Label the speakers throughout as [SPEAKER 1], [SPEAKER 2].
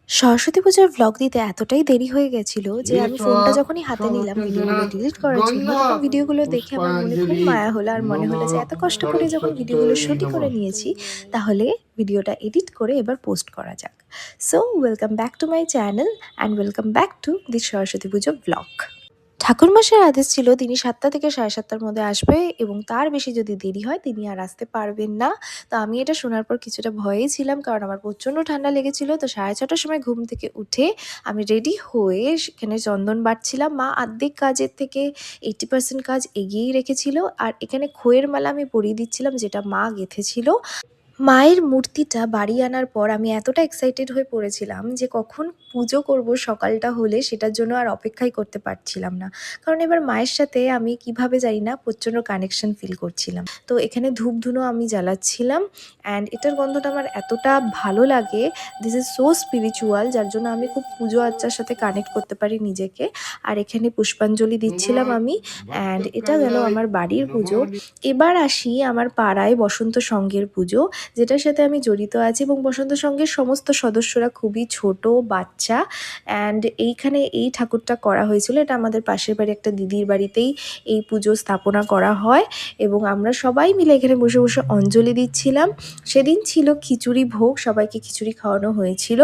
[SPEAKER 1] সরস্বতী পূজার ভ্লগ দিতে এতটাই দেরি হয়ে গেছিল যে আমি ফোনটা
[SPEAKER 2] विश्वाः
[SPEAKER 1] যখনই হাতে নিলাম ভিডিওগুলো
[SPEAKER 2] समत्यजनान्
[SPEAKER 1] ডিলিট করার জন্য, তখন
[SPEAKER 2] गन्धः
[SPEAKER 1] ভিডিওগুলো দেখে আমার মনে খুব
[SPEAKER 2] पुष्पाञ्जलिः
[SPEAKER 1] মায়া হলো আর মনে হলো
[SPEAKER 2] नमः
[SPEAKER 1] যে এত কষ্ট করে যখন ভিডিওগুলো
[SPEAKER 2] सरस्वत्यै
[SPEAKER 1] শুটই করে
[SPEAKER 2] नमः।
[SPEAKER 1] নিয়েছি, তাহলে ভিডিওটা এডিট করে এবার পোস্ট করা যাক। So welcome back to my channel and welcome back to the Saraswati Puja blog. ঠাকুরমশাইয়ের আদেশ ছিল তিনি ৭টা থেকে ৭:৩০টার মধ্যে আসবে এবং তার বেশি যদি দেরি হয় তিনি আর আসতে পারবেন না। তো আমি এটা শোনার পর কিছুটা ভয়েই ছিলাম, কারণ আমার প্রচণ্ড ঠান্ডা লেগেছিল। তো 6:30টার সময় ঘুম থেকে উঠে আমি রেডি হয়ে সেখানে চন্দন বাটছিলাম। মা আর্ধেক কাজের থেকে 80% কাজ এগিয়েই রেখেছিল আর এখানে খইয়ের মালা আমি পরিয়ে দিচ্ছিলাম, যেটা মা গেঁথেছিল। মায়ের মূর্তিটা বাড়ি আনার পর আমি এতটা এক্সাইটেড হয়ে পড়েছিলাম যে কখন পুজো করব সকালটা হলে সেটার জন্য আর অপেক্ষাই করতে পারছিলাম না। কারণ এবার মায়ের সাথে আমি কিভাবে জানি না প্রচণ্ড কানেকশন ফিল করছিলাম। তো এখানে ধূপ-ধুনো আমি জ্বালাচ্ছিলাম অ্যান্ড এটার গন্ধটা আমার এতটা ভালো লাগে। দিস ইজ সো স্পিরিচুয়াল, যার জন্য আমি খুব পুজো আর্চার সাথে কানেক্ট করতে পারি নিজেকে। আর এখানে পুষ্পাঞ্জলি দিচ্ছিলাম আমি, অ্যান্ড এটা গেল আমার বাড়ির পুজো। এবার আসি আমার পাড়ায় বসন্ত সংঘের পুজো, যেটার সাথে আমি জড়িত আছি এবং বসন্ত সংঘের সমস্ত সদস্যরা খুবই ছোট বাচ্চা। অ্যান্ড এইখানে এই ঠাকুরটা করা হয়েছিল, এটা আমাদের পাশের বাড়ি একটা দিদির বাড়িতেই এই পুজো স্থাপনা করা হয় এবং আমরা সবাই মিলে এখানে বসে বসে অঞ্জলি দিচ্ছিলাম। সেদিন ছিল খিচুড়ি ভোগ, সবাইকে খিচুড়ি খাওয়ানো হয়েছিল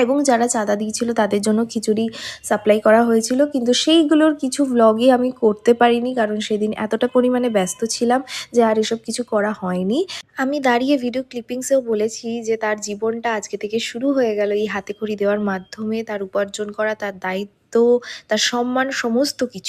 [SPEAKER 1] এবং যারা চাঁদা দিয়েছিল তাদের জন্য খিচুড়ি সাপ্লাই করা হয়েছিল, কিন্তু সেইগুলোর কিছু ভ্লগই আমি করতে পারিনি, কারণ সেদিন এতটা পরিমাণে ব্যস্ত ছিলাম যে আর এসব কিছু করা হয়নি। আমি দাঁড়িয়ে ভিডিও ক্লিপিংসেও বলেছি যে তার জীবনটা আজকে থেকে শুরু হয়ে গেল এই হাতেখড়ি দেওয়ার মাধ্যমে, তার উপার্জন করা, তার দায়িত্ব, তার সম্মান, সমস্ত কিছু।